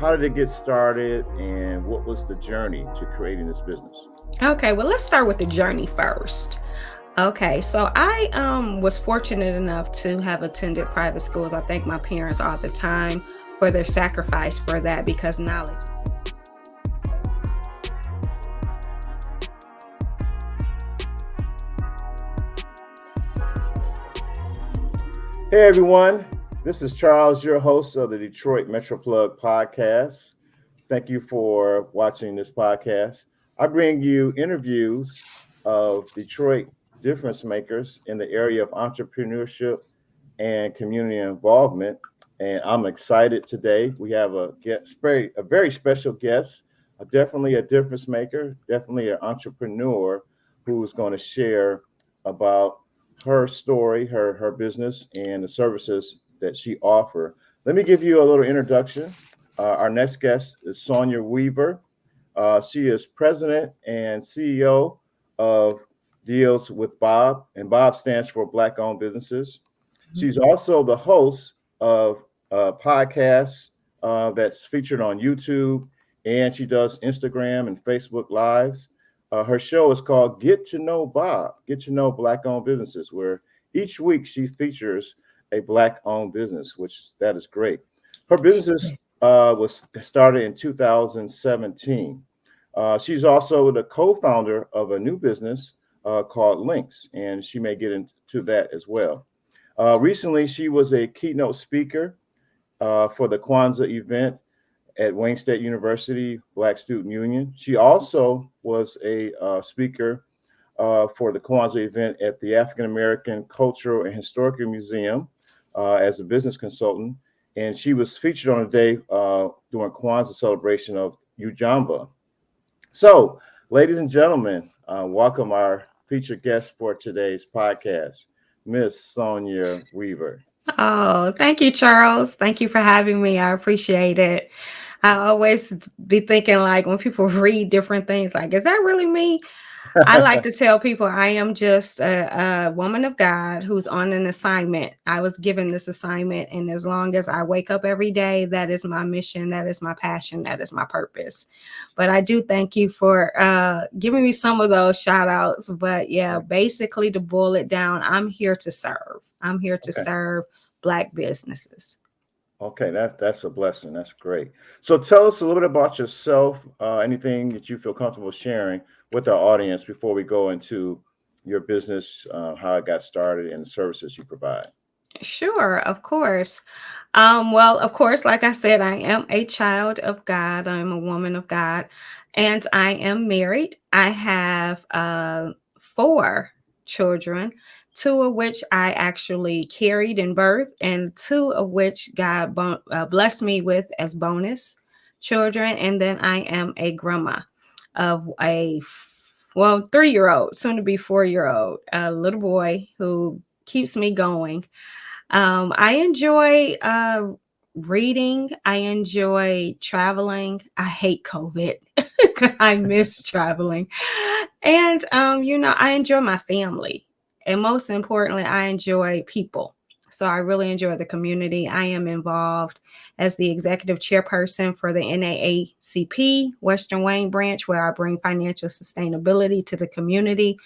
how did it get started, and what was the journey to creating this business? Okay, well, let's start with the journey first. Okay, so I was fortunate enough to have attended private schools. I thank my parents all the time for their sacrifice for that because knowledge. Hey everyone, this is Charles, your host of the Detroit Metro Plug podcast. Thank you for watching this podcast. I bring you interviews of Detroit difference makers in the area of entrepreneurship and community involvement. And I'm excited today. We have a very special guest, definitely a difference maker, definitely an entrepreneur who's going to share about her story, her business, and the services that she offers. Let me give you a little introduction. Our next guest is Sonya Weaver. She is president and CEO of Deals with Bob, and Bob stands for Black Owned Businesses. She's also the host of a podcast that's featured on YouTube, and she does Instagram and Facebook Lives. Her show is called Get to Know Bob, Get to Know Black Owned Businesses, where each week she features a Black owned business, which that is great. Her business was started in 2017. She's also the co-founder of a new business called Links, and she may get into that as well. Recently, she was a keynote speaker for the Kwanzaa event at Wayne State University Black Student Union. She also was a speaker for the Kwanzaa event at the African American Cultural and Historical Museum as a business consultant. And she was featured on a day during Kwanzaa celebration of Ujamba. So, ladies and gentlemen, welcome our featured guest for today's podcast, Miss Sonya Weaver. Oh, thank you, Charles. Thank you for having me. I appreciate it. I always be thinking like when people read different things, like, is that really me? I like to tell people I am just a woman of God who's on an assignment. I was given this assignment, and as long as I wake up every day, that is my mission, that is my passion, that is my purpose. But I do thank you for giving me some of those shout outs. But yeah, basically to boil it down, I'm here to serve. I'm here to Okay. serve Black businesses. Okay, that's a blessing. That's great. So tell us a little bit about yourself, anything that you feel comfortable sharing with our audience before we go into your business, how it got started, and the services you provide. Sure, of course. Well, of course, like I said, I am a child of God. I'm a woman of God, and I am married. I have four children, two of which I actually carried in birth, and two of which God blessed me with as bonus children. And then I am a grandma of well, 3-year old, soon to be 4-year old, a little boy who keeps me going. I enjoy reading. I enjoy traveling. I hate COVID. I miss traveling. And, I enjoy my family. And most importantly, I enjoy people. So I really enjoy the community. I am involved as the executive chairperson for the NAACP Western Wayne branch, where I bring financial sustainability to the community.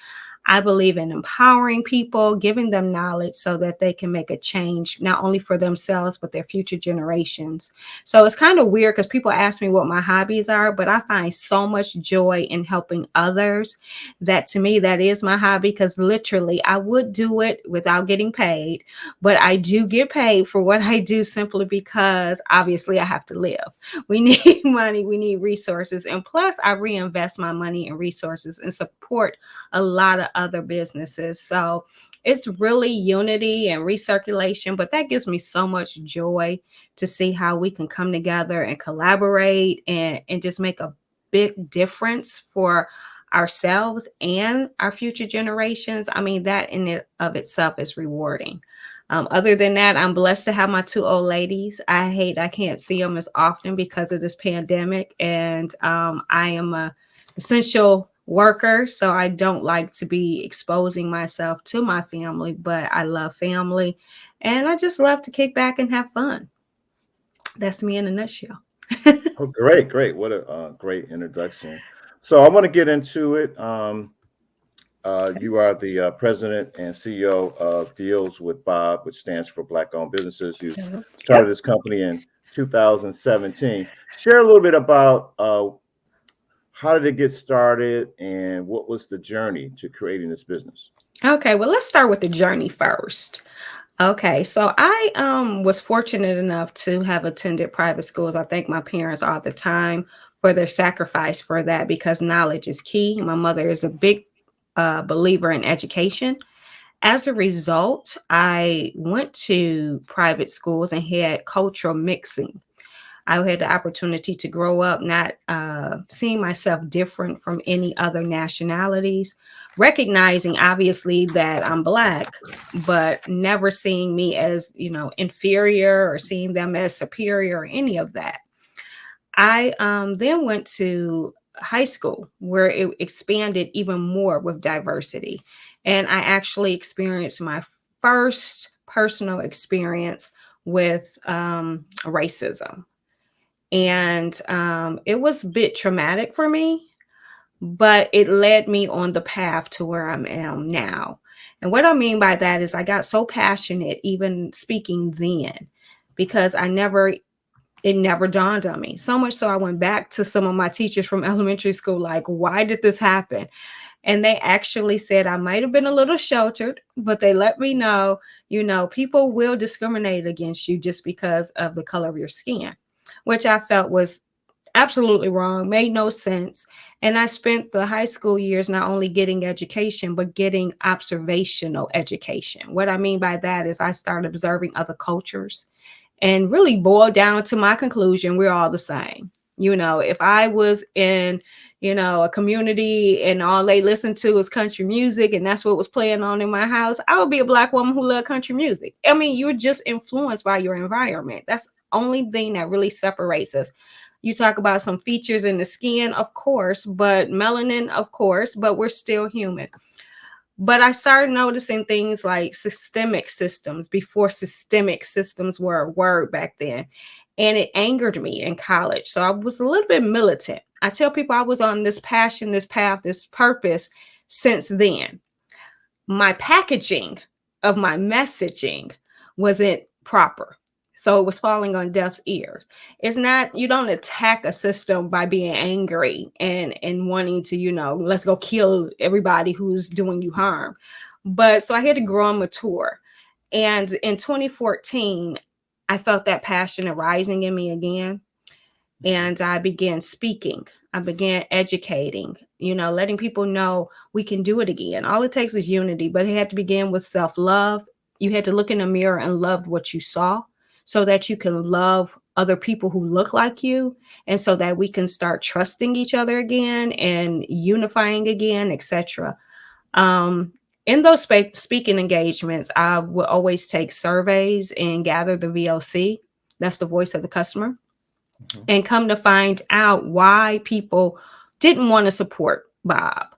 I believe in empowering people, giving them knowledge so that they can make a change, not only for themselves, but their future generations. So it's kind of weird because people ask me what my hobbies are, but I find so much joy in helping others that to me, that is my hobby because literally I would do it without getting paid, but I do get paid for what I do simply because obviously I have to live. We need money, we need resources. And plus, I reinvest my money and resources and support a lot of other businesses. So it's really unity and recirculation, but that gives me so much joy to see how we can come together and collaborate and just make a big difference for ourselves and our future generations. I mean, that in it of itself is rewarding. Other than that, I'm blessed to have my two old ladies. I can't see them as often because of this pandemic, and I am a essential worker, so I don't like to be exposing myself to my family, but I love family, and I just love to kick back and have fun. That's me in a nutshell. Oh, great, great. What a great introduction. So I want to get into it. Okay. You are the president and CEO of Deals with Bob, which stands for Black Owned Businesses. You started Yep. this company in 2017. Share a little bit about how did it get started and what was the journey to creating this business? Okay, well, let's start with the journey first. Okay, so I was fortunate enough to have attended private schools. I thank my parents all the time for their sacrifice for that because knowledge is key. My mother is a big believer in education. As a result, I went to private schools and had cultural mixing. I had the opportunity to grow up not seeing myself different from any other nationalities, recognizing obviously that I'm Black, but never seeing me as, inferior or seeing them as superior or any of that. I then went to high school where it expanded even more with diversity. And I actually experienced my first personal experience with racism, and it was a bit traumatic for me, but it led me on the path to where I am now. And what I mean by that is I got so passionate even speaking then because it never dawned on me. So much so I went back to some of my teachers from elementary school, like, why did this happen? And they actually said I might have been a little sheltered, but they let me know, people will discriminate against you just because of the color of your skin, which I felt was absolutely wrong, made no sense. And I spent the high school years not only getting education, but getting observational education. What I mean by that is I started observing other cultures and really boiled down to my conclusion we're all the same. If I was in, a community and all they listened to was country music and that's what was playing on in my house, I would be a Black woman who loved country music. I mean, you're just influenced by your environment. That's the only thing that really separates us. You talk about some features in the skin, of course, but melanin, of course, but we're still human. But I started noticing things like systemic systems before systemic systems were a word back then. And it angered me in college. So I was a little bit militant. I tell people I was on this passion, this path, this purpose since then. My packaging of my messaging wasn't proper. So it was falling on deaf ears. It's not, you don't attack a system by being angry and wanting to, let's go kill everybody who's doing you harm. But so I had to grow and mature. And in 2014, I felt that passion arising in me again, and I began speaking. I began educating, letting people know we can do it again. All it takes is unity, but it had to begin with self love. You had to look in the mirror and love what you saw so that you can love other people who look like you, and so that we can start trusting each other again and unifying again, etc. Um, in those speaking engagements, I would always take surveys and gather the VOC. That's the voice of the customer, Mhm. and come to find out why people didn't want to support Bob.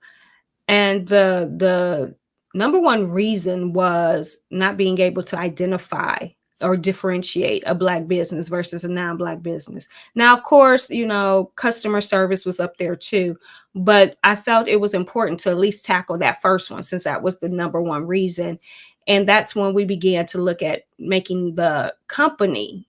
And the number one reason was not being able to identify or differentiate a Black business versus a non-Black business. Now, of course, customer service was up there too, but I felt it was important to at least tackle that first one since that was the number one reason. And that's when we began to look at making the company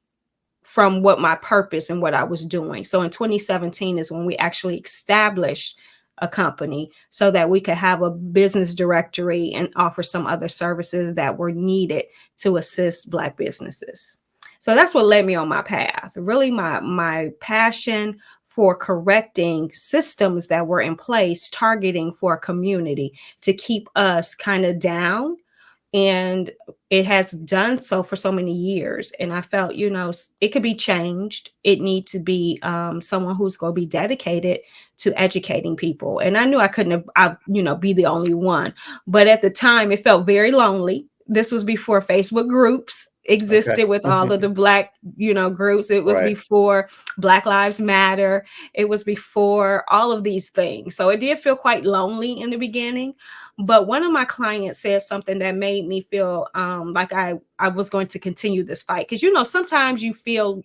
from what my purpose and what I was doing. So in 2017 is when we actually established a company so that we could have a business directory and offer some other services that were needed to assist Black businesses. So that's what led me on my path. Really my passion for correcting systems that were in place targeting for a community to keep us kind of down, and it has done so for so many years. And I felt, it could be changed. It needs to be someone who's going to be dedicated to educating people. And I knew I couldn't be the only one, but at the time it felt very lonely. This was before Facebook groups Okay. existed with all of the Black groups. It was Right. before Black Lives Matter. It was before all of these things, so it did feel quite lonely in the beginning. But one of my clients said something that made me feel like I was going to continue this fight. Because, sometimes you feel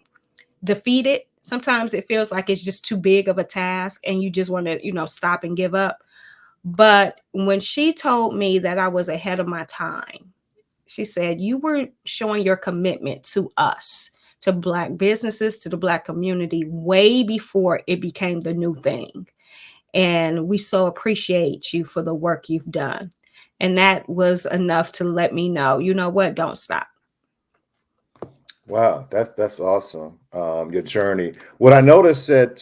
defeated sometimes it feels like it's just too big of a task and you just want to, stop and give up. But when she told me that I was ahead of my time, she said, you were showing your commitment to us, to Black businesses, to the Black community way before it became the new thing. And we so appreciate you for the work you've done. And that was enough to let me know, you know what, don't stop. Wow, that's awesome. Your journey. What I noticed that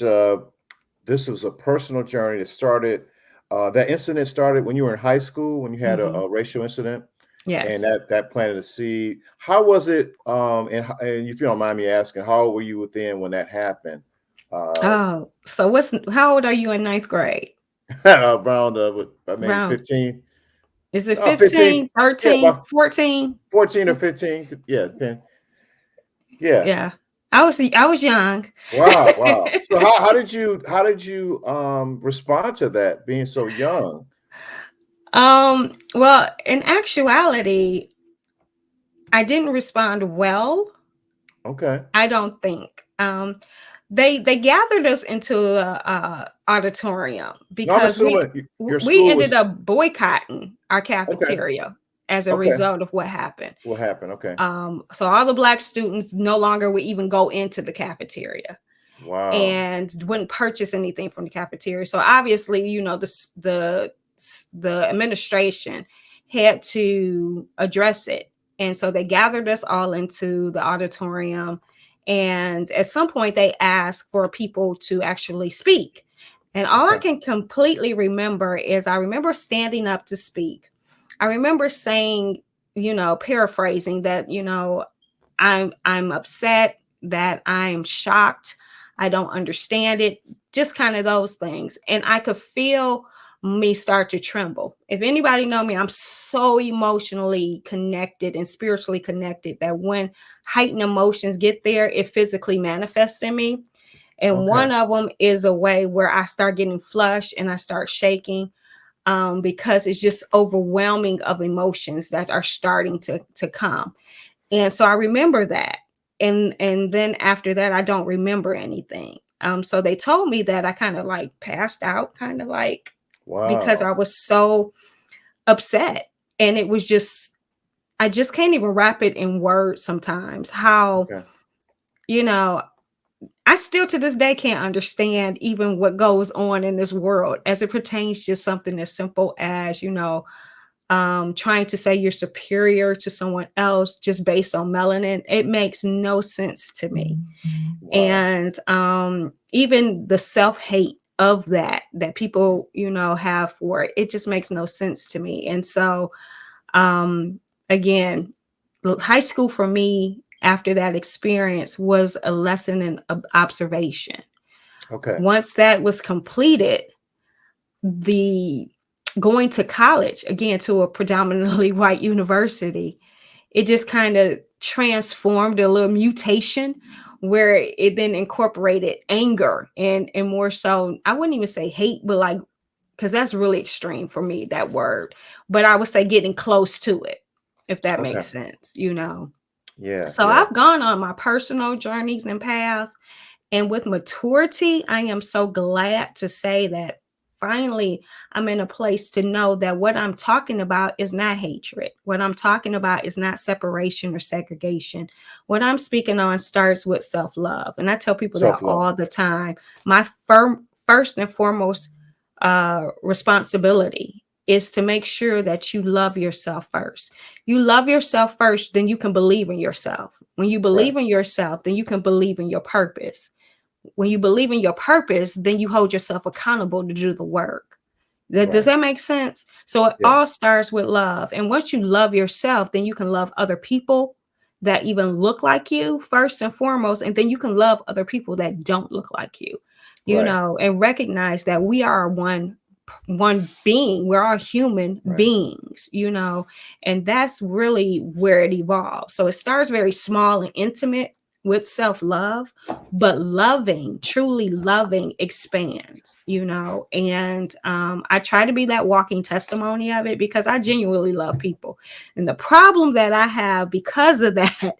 this was a personal journey that started. That incident started when you were in high school, when you had Hmm. a racial incident, and Yes. that planted a seed. How was it? And if you don't mind me asking, how old were you within when that happened? Uh, Oh, so how old are you in ninth grade? around maybe Around, 15. is it 15. 15, Yeah, 13, about 14? 14 or 15. Yeah, 10. Yeah. Yeah. I was young. Wow, wow. So how did you respond to that being so young? Well, in actuality, I didn't respond well. Okay. I don't think. They gathered us into a auditorium No, I'm because assuming your we school ended was up boycotting our okay. cafeteria as a Okay. result of what happened. What happened? Okay. So all the Black students no longer would even go into the cafeteria Wow. and wouldn't purchase anything from the cafeteria. So obviously, the administration had to address it, and so they gathered us all into the auditorium. And at some point, they asked for people to actually speak. And all I Okay. can completely remember is I remember standing up to speak. I remember saying, paraphrasing that, I'm upset, that I'm shocked, I don't understand it, just kind of those things. And I could feel me start to tremble. If anybody know me, I'm so emotionally connected and spiritually connected that when heightened emotions get there, it physically manifests in me. And Okay. one of them is a way where I start getting flushed and I start shaking, because it's just overwhelming of emotions that are starting to come. And so I remember that. And then after that, I don't remember anything. So they told me that I kind of like passed out, kind of like, because I Wow. was so upset. And it was just, I just can't even wrap it in words sometimes. How, Okay. you know, I still to this day can't understand even what goes on in this world as it pertains to something as simple as, trying to say you're superior to someone else just based on melanin. It makes no sense to me. Wow. And even the self-hate of that people, have for it, it just makes no sense to me. And so, um, again, high school for me after that experience was a lesson in observation. Okay. Once that was completed, the going to college again to a predominantly white university, it just kind of transformed a little mutation where it then incorporated anger and more so, I wouldn't even say hate, but like, because that's really extreme for me, that word, but I would say getting close to it, if that Okay. makes sense, Yeah. so Yeah. I've gone on my personal journeys and paths, and with maturity, I am so glad to say that finally I'm in a place to know that what I'm talking about is not hatred. What I'm talking about is not separation or segregation. What I'm speaking on starts with self love. And I tell people that Self love. all the time. My first and foremost responsibility is to make sure that you love yourself first. You love yourself first, then you can believe in yourself. When you Right. believe in yourself, then you can believe in your purpose. When you believe in your purpose, then you hold yourself accountable to do the work. Does Right. that make sense? So it Yeah. all starts with love. And once you love yourself, then you can love other people that even look like you first and foremost. And then you can love other people that don't look like you, Right. and recognize that we are one being. We're all human Right. beings, and that's really where it evolves. So it starts very small and intimate, with self-love, but loving, truly loving expands, you know. And I try to be that walking testimony of it because I genuinely love people. And the problem that I have because of that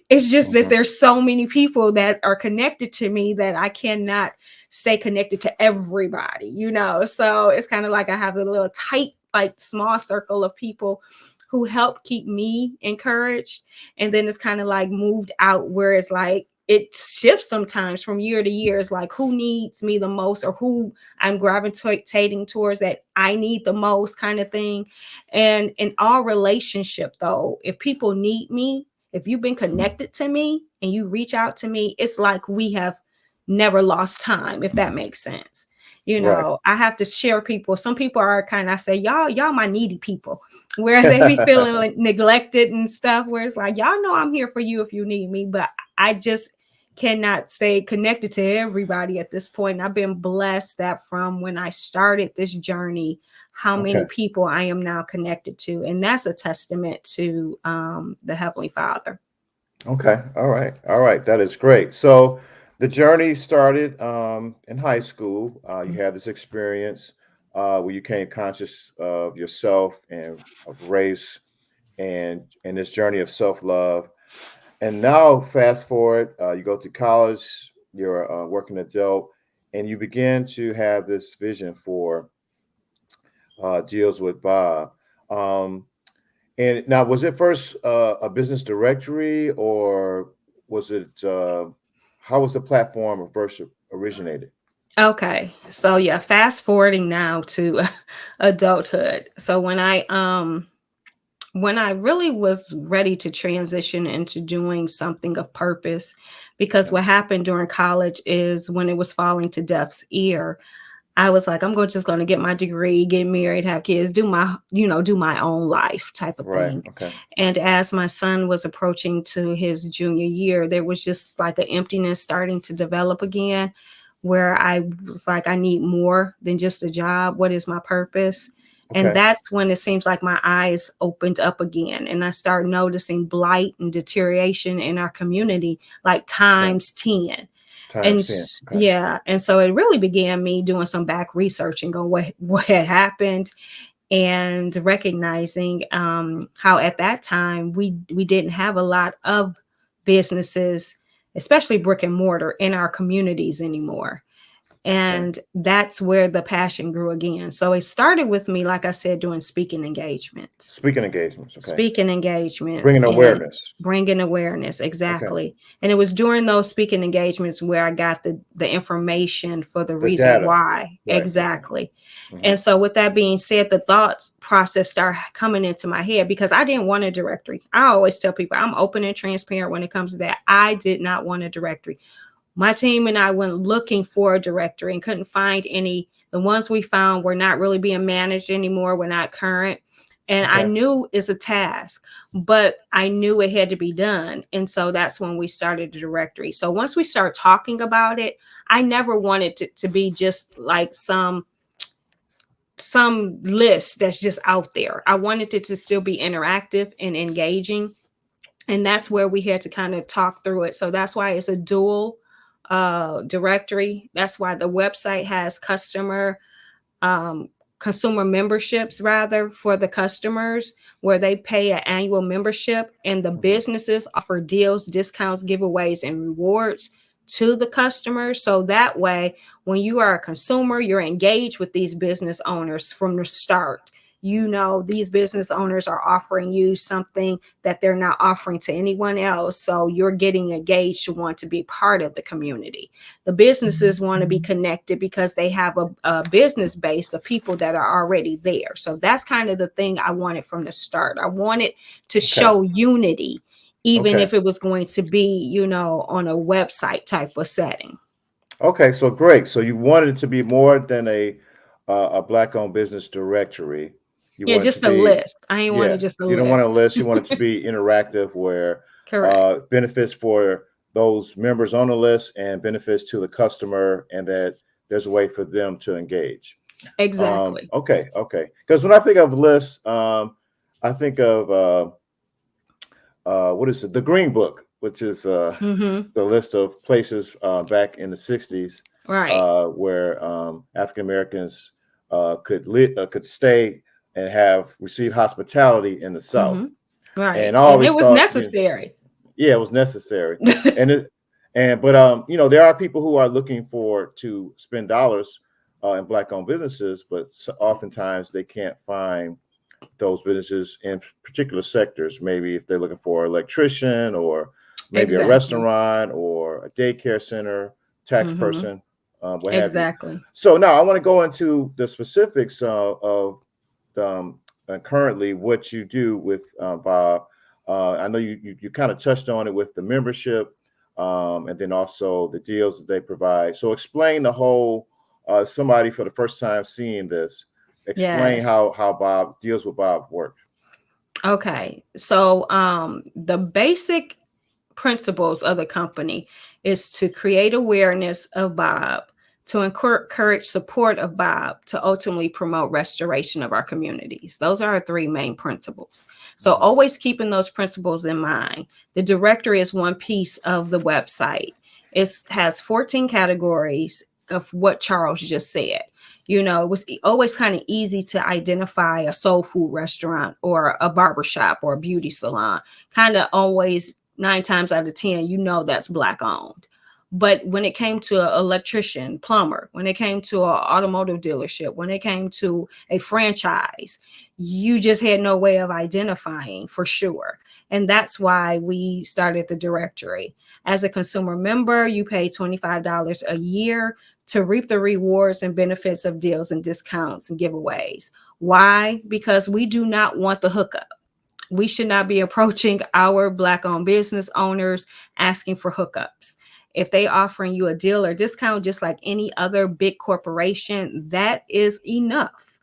is just that Mhm. there's so many people that are connected to me that I cannot stay connected to everybody, you know. So it's kind of like I have a little tight, like small circle of people who help keep me encouraged, and then it's kind of like moved out where it's like it shifts sometimes from year to year. It's like who needs me the most or who I'm gravitating towards that I need the most kind of thing. And in our relationship though, if people need me, if you've been connected to me and you reach out to me, it's like we have never lost time, if that makes sense. You Right. know, I have to share people. Some people are kind of, I say, y'all my needy people, where they be feeling like neglected and stuff, where it's like, y'all know I'm here for you if you need me, but I just cannot stay connected to everybody at this point. And I've been blessed that from when I started this journey, how many Okay. people I am now connected to. And that's a testament to the Heavenly Father. Okay. All right. All right. That is great. So the journey started in high school. You had this experience where you came conscious of yourself and of race and this journey of self love. And now, fast forward, you go to college. You're a working adult, and you begin to have this vision for Deals with Bob. Um, And now, was it first a business directory, or was it how was the platform first originated? Okay. So yeah, fast forwarding now to adulthood. So when I really was ready to transition into doing something of purpose, because Okay. what happened during college is when it was falling to death's ear, I was like, I'm just going to get my degree, get married, have kids, do my, you know, do my own life type of Right. thing. Okay. And as my son was approaching to his junior year, there was just like an emptiness starting to develop again, where I was like, I need more than just a job. What is my purpose? And Okay. that's when it seems like my eyes opened up again. And I started noticing blight and deterioration in our community, like Okay. times 10. Times 10. Okay. Yeah, and so it really began me doing some back researching on what had happened, and recognizing how at that time we didn't have a lot of businesses, especially brick and mortar, in our communities anymore. Okay. And that's where the passion grew again. So it started with me, like I said, doing speaking engagements. Speaking engagements. Okay. Speaking engagements Bringing and awareness. bringing awareness, Okay. exactly. And it was during those speaking engagements where I got the information for the The reason data. why, Right. Okay. exactly. Hmm. And so with that being said, the thoughts process started coming into my head because I didn't want a directory. I always tell people I'm open and transparent when it comes to that. I did not want a directory. My team and I went looking for a directory and couldn't find any. The ones we found were not really being managed anymore, were not current. And I Okay. knew it's a task, but I knew it had to be done. And so that's when we started the directory. So once we start talking about it, I never wanted it to be just like some list that's just out there. I wanted it to still be interactive and engaging, and that's where we had to kind of talk through it. So that's why it's a dual directory. That's why the website has um, consumer memberships, rather, for the customers, where they pay an annual membership, and the Hmm. businesses offer deals, discounts, giveaways, and rewards to the customers. So that way, when you are a consumer, you're engaged with these business owners from the start. You know, these business owners are offering you something that they're not offering to anyone else. So you're getting engaged to want to be part of the community. The businesses want to be connected because they have a business base of people that are already there. So that's kind of the thing I wanted from the start. I wanted to Okay. show unity, even Okay. if it was going to be, you know, on a website type of setting. Okay. So great. So you wanted it to be more than a black-owned business directory. You Yeah, want it to just a be, list. I ain't yeah. wanted just a You don't want list. a list. You want it to be interactive, where Correct. benefits for those members on the list and benefits to the customer, and that there's a way for them to engage. Exactly. Okay. Okay. Because when I think of lists, I think of what is it? The Green Book. which is Mm-hmm. the list of places back in the 60s Right. where African Americans could stay and have receive hospitality in the South. Mm-hmm. Right. And I And it always was thought, necessary. yeah, it was necessary. And it but there are people who are looking for to spend dollars in black owned businesses, but oftentimes they can't find those businesses in particular sectors. Maybe if they're looking for an electrician or maybe a Exactly. restaurant or a daycare center, tax Mm-hmm. person, what have you. Exactly. So now I want to go into the specifics of um, currently what you do with Bob. I know you kind of touched on it with the membership and then also the deals that they provide. So explain the whole. Somebody for the first time seeing this, explain Yes. how Bob Deals with Bob works. Okay. So the basic principles of the company is to create awareness of Bob, to encourage support of Bob, to ultimately promote restoration of our communities. Those are our three main principles. So Mhm. always keeping those principles in mind. The directory is one piece of the website. It has 14 categories of what Charles just said. It was always kind of easy to identify a soul food restaurant or a barbershop or a beauty salon. Kind of always 9 times out of 10, that's black owned. But when it came to an electrician, plumber, when it came to an automotive dealership, when it came to a franchise, you just had no way of identifying for sure. And that's why we started the directory. As a consumer member, you pay $25 a year to reap the rewards and benefits of deals and discounts and giveaways. Why? Because we do not want the hookup. We should not be approaching our black owned business owners asking for hookups. If they offering you a deal or discount just like any other big corporation, that is enough.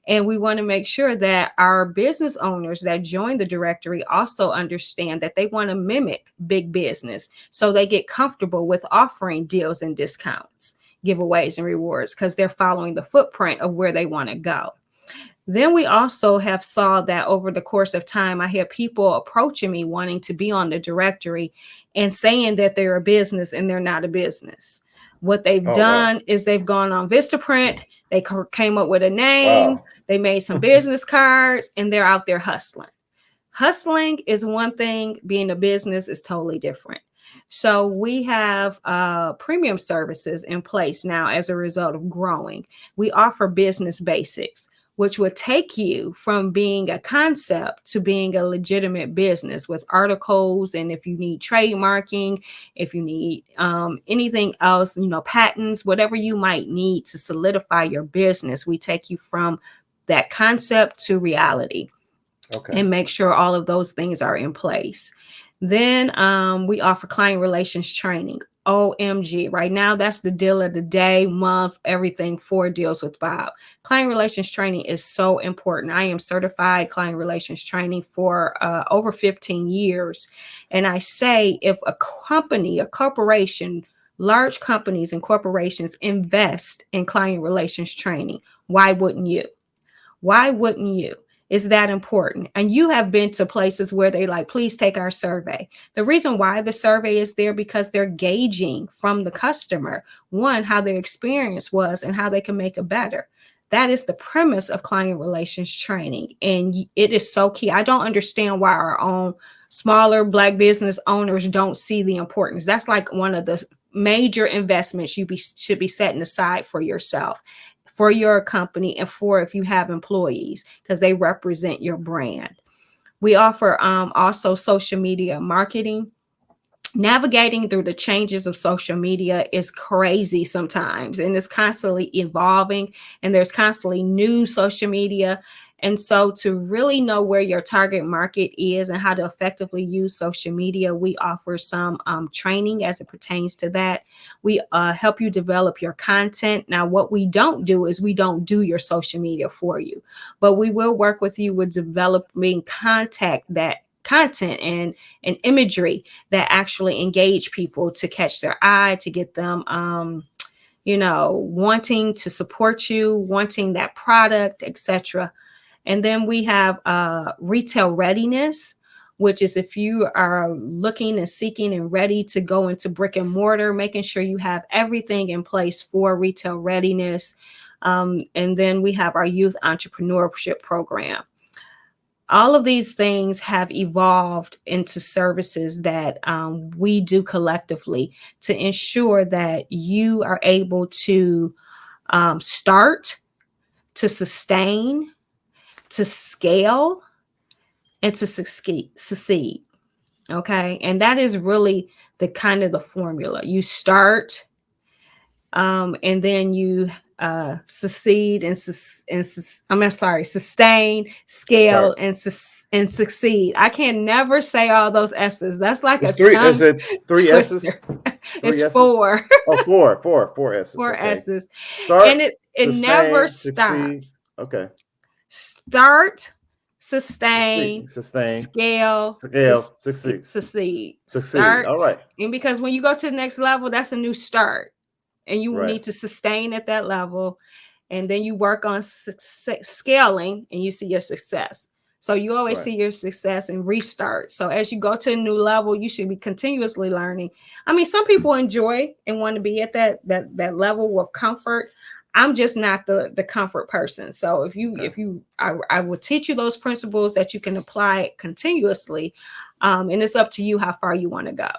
And we want to make sure that our business owners that join the directory also understand that they want to mimic big business, so they get comfortable with offering deals and discounts, giveaways and rewards, because they're following the footprint of where they want to go. Then we also have saw that over the course of time, I had people approaching me wanting to be on the directory and saying that they're a business and they're not a business. What they've Oh wow, done is they've gone on Vistaprint, they came up with a name, wow. they made some business cards, and they're out there hustling. Hustling is one thing, being a business is totally different. So we have premium services in place now as a result of growing. We offer business basics, which will take you from being a concept to being a legitimate business with articles. And if you need trademarking, if you need anything else, patents, whatever you might need to solidify your business, we take you from that concept to reality Okay, and make sure all of those things are in place. Then we offer client relations training. OMG, right now, that's the deal of the day, month, everything for Deals with Bob. Client relations training is so important. I am certified client relations training for over 15 years. And I say if a company, a corporation, large companies and corporations invest in client relations training, why wouldn't you? Why wouldn't you? Is that important? And you have been to places where they like, please take our survey. The reason why the survey is there because they're gauging from the customer, one, how their experience was and how they can make it better. That is the premise of client relations training. And it is so key. I don't understand why our own smaller black business owners don't see the importance. That's like one of the major investments should be setting aside for yourself, for your company, and for if you have employees, because they represent your brand. We offer also social media marketing. Navigating through the changes of social media is crazy sometimes, and it's constantly evolving, and there's constantly new social media. And so to really know where your target market is and how to effectively use social media, we offer some training as it pertains to that. We help you develop your content. Now, what we don't do is we don't do your social media for you, but we will work with you with developing content and imagery that actually engage people, to catch their eye, to get them wanting to support you, wanting that product, etc. And then we have retail readiness. which is if you are looking and seeking and ready to go into brick and mortar, making sure you have everything in place for retail readiness. And then we have our youth entrepreneurship program. All of these things have evolved into services that we do collectively to ensure that you are able to start, to sustain, to scale, and to succeed. Okay. And that is really the kind of the formula. You start, and then you succeed I'm sorry, sustain, scale, Start. and succeed. I can never say all those S's. That's like a It's three. Is tongue it three S's? twister. Three It's S's? four, Oh, four S's. four Okay. S's, and Start, it never sustain, succeed. stops. Okay. Start, sustain, Sustain, scale, scale, succeed, succeed. succeed. Start, All right. and because when you go to the next level, that's a new start, and you Right. need to sustain at that level, and then you work on scaling, and you see your success. So you always Right. see your success and restart. So as you go to a new level, you should be continuously learning. I mean, some people enjoy and want to be at that level of comfort. I'm just not the comfort person. So I will teach you those principles that you can apply continuously, and it's up to you how far you want to go.